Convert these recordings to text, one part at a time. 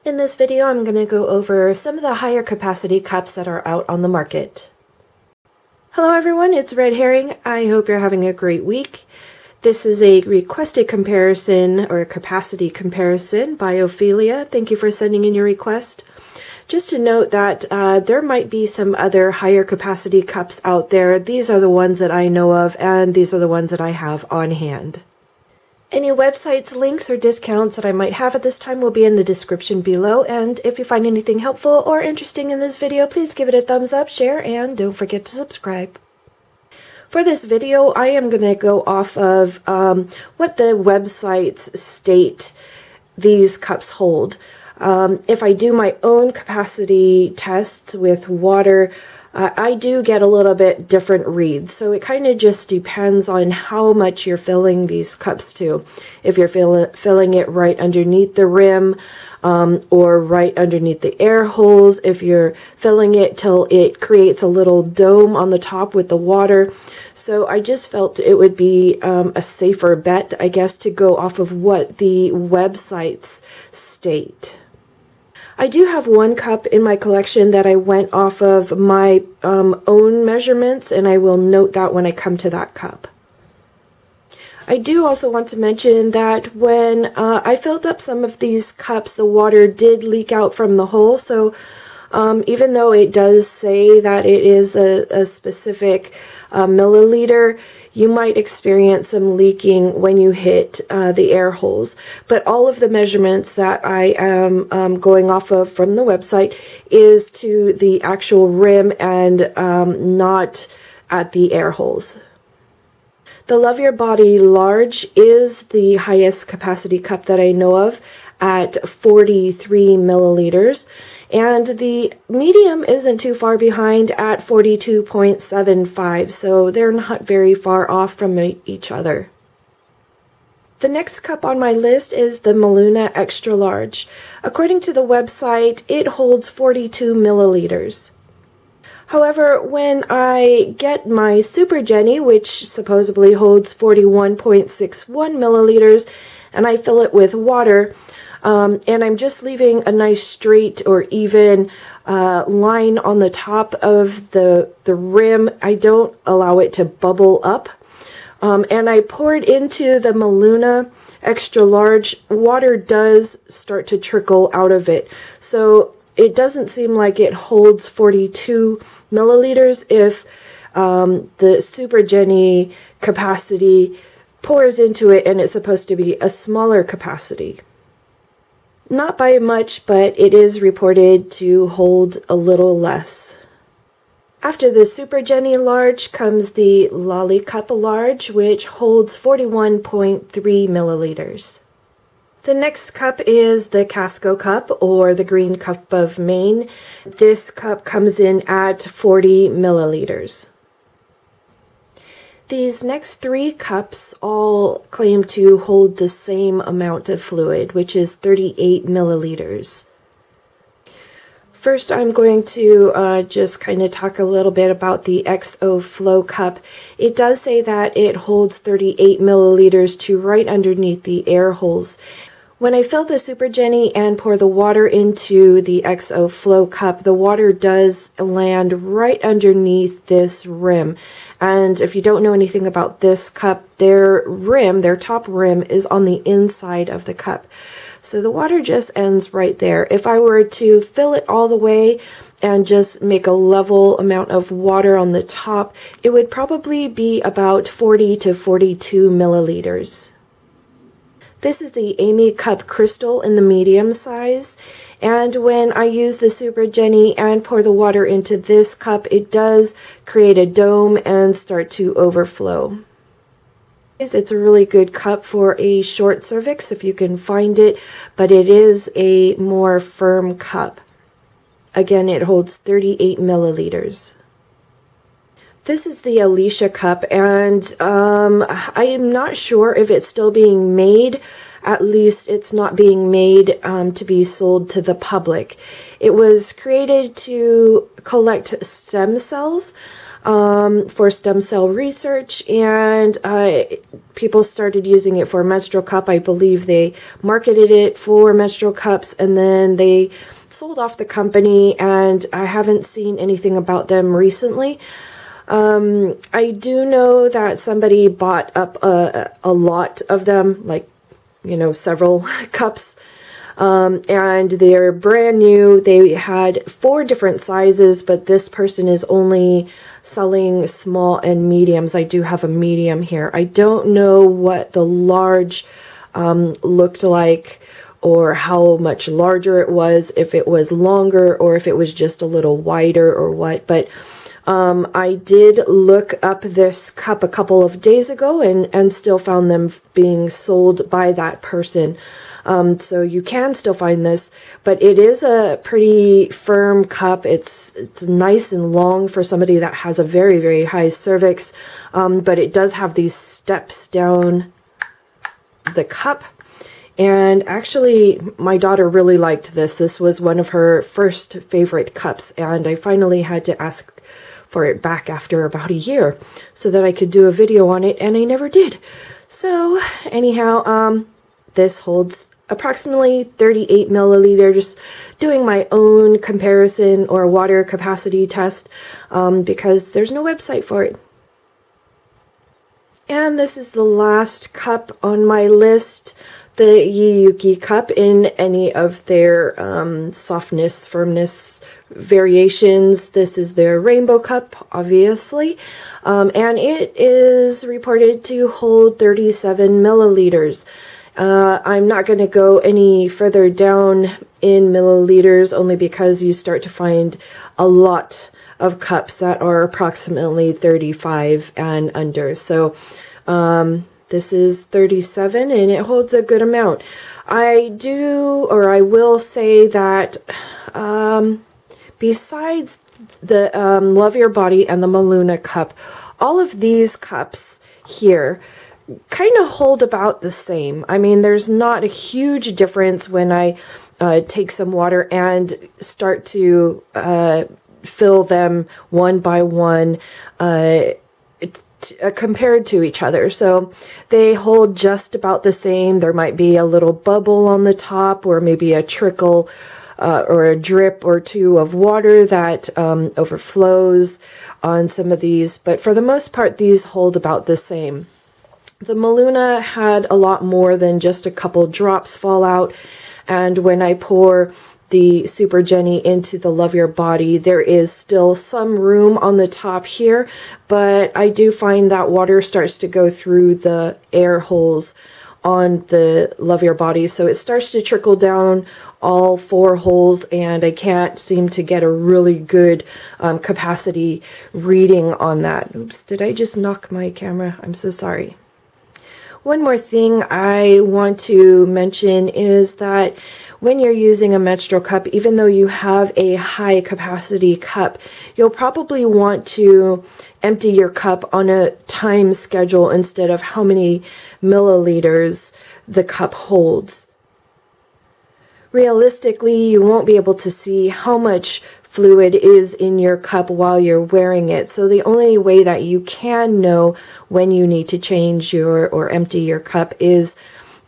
In this video, I'm going to go over some of the higher capacity cups that are out on the market. Hello everyone, it's Red Herring. I hope you're having a great week. This is a requested comparison or a capacity comparison by Ophelia. Thank you for sending in your request. Just to note that there might be some other higher capacity cups out there. These are the ones that I know of, and these are the ones that I have on hand. Any websites, links, or discounts that I might have at this time will be in the description below, and if you find anything helpful or interesting in this video, please give it a thumbs up, share, and don't forget to subscribe. For this video, I am going to go off of what the websites state these cups hold. If I do my own capacity tests with water, I do get a little bit different reads, so it kind of just depends on how much you're filling these cups to. If you're filling it right underneath the rim or right underneath the air holes, if you're filling it till it creates a little dome on the top with the water. So I just felt it would be a safer bet, I guess, to go off of what the websites state. I do have one cup in my collection that I went off of my own measurements, and I will note that when I come to that cup. I do also want to mention that when I filled up some of these cups, the water did leak out from the hole, so even though it does say that it is a specific milliliter, you might experience some leaking when you hit the air holes. But all of the measurements that I am going off of from the website is to the actual rim and not at the air holes. The LuvUrBody Large is the highest capacity cup that I know of at 43 milliliters. And the medium isn't too far behind at 42.75, so they're not very far off from each other. The next cup on my list is the MeLuna Extra Large. According to the website, it holds 42 milliliters. However, when I get my Super Jennie, which supposedly holds 41.61 milliliters, and I fill it with water, and I'm just leaving a nice straight or even line on the top of the rim. I don't allow it to bubble up. And I poured into the MeLuna Extra Large. Water does start to trickle out of it. So it doesn't seem like it holds 42 milliliters if the Super Jennie capacity pours into it and it's supposed to be a smaller capacity. Not by much, but it is reported to hold a little less. After the Super Jennie Large comes the LaliCup Large, which holds 41.3 milliliters. The next cup is the Casco cup, or the Green Cup of Maine. This cup comes in at 40 milliliters. These next three cups all claim to hold the same amount of fluid, which is 38 milliliters. First, I'm going to just kind of talk a little bit about the XO Flow Cup. It does say that it holds 38 milliliters to right underneath the air holes. When I fill the Super Jennie and pour the water into the XO Flow Cup, the water does land right underneath this rim. And if you don't know anything about this cup, their top rim, is on the inside of the cup. So the water just ends right there. If I were to fill it all the way and just make a level amount of water on the top, it would probably be about 40 to 42 milliliters. This is the AmyCup Crystal in the medium size, and when I use the Super Jennie and pour the water into this cup, it does create a dome and start to overflow. It's a really good cup for a short cervix if you can find it, but it is a more firm cup. Again, it holds 38 milliliters. This is the Alicia cup, and I am not sure if it's still being made. At least it's not being made to be sold to the public. It was created to collect stem cells for stem cell research, and people started using it for menstrual cup. I believe they marketed it for menstrual cups, and then they sold off the company, and I haven't seen anything about them recently. I do know that somebody bought up a lot of them, like, you know, several cups. And they're brand new. They had 4 different sizes, but this person is only selling small and mediums. I do have a medium here. I don't know what the large looked like, or how much larger it was, if it was longer or if it was just a little wider or what. But I did look up this cup a couple of days ago and still found them being sold by that person. So you can still find this, but it is a pretty firm cup. It's nice and long for somebody that has a very, very high cervix, but it does have these steps down the cup. And actually, my daughter really liked this. This was one of her first favorite cups, and I finally had to ask for it back after about a year so that I could do a video on it, and I never did. So anyhow, this holds approximately 38 milliliters, doing my own comparison or water capacity test because there's no website for it. And this is the last cup on my list, the Yuuki cup, in any of their softness, firmness variations. This is their rainbow cup, obviously, and it is reported to hold 37 milliliters. I'm not going to go any further down in milliliters, only because you start to find a lot of cups that are approximately 35 and under. So this is 37, and it holds a good amount. I will say that besides the LuvUrBody and the MeLuna cup, all of these cups here kind of hold about the same. I mean, there's not a huge difference when I take some water and start to fill them one by one compared to each other. So they hold just about the same. There might be a little bubble on the top, or maybe a trickle or a drip or two of water that overflows on some of these. But for the most part, these hold about the same. The MeLuna had a lot more than just a couple drops fall out, and when I pour the Super Jennie into the LuvUrBody, there is still some room on the top here, but I do find that water starts to go through the air holes on the LuvUrBody, so it starts to trickle down all 4 holes, and I can't seem to get a really good capacity reading on that. Oops, did I just knock my camera? I'm so sorry. One more thing I want to mention is that when you're using a menstrual cup, even though you have a high capacity cup, you'll probably want to empty your cup on a time schedule instead of how many milliliters the cup holds. Realistically, you won't be able to see how much fluid is in your cup while you're wearing it. So the only way that you can know when you need to change or empty your cup is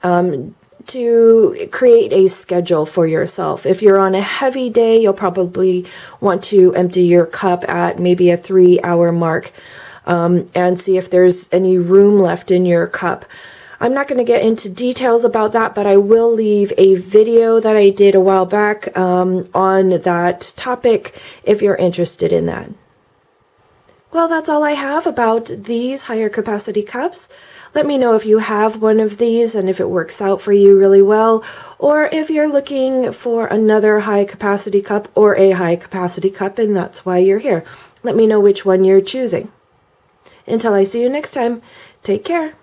to create a schedule for yourself. If you're on a heavy day, you'll probably want to empty your cup at maybe a 3-hour mark and see if there's any room left in your cup. I'm not going to get into details about that, but I will leave a video that I did a while back on that topic if you're interested in that. Well, that's all I have about these higher capacity cups. Let me know if you have one of these and if it works out for you really well, or if you're looking for another high capacity cup or a high capacity cup and that's why you're here. Let me know which one you're choosing. Until I see you next time, take care.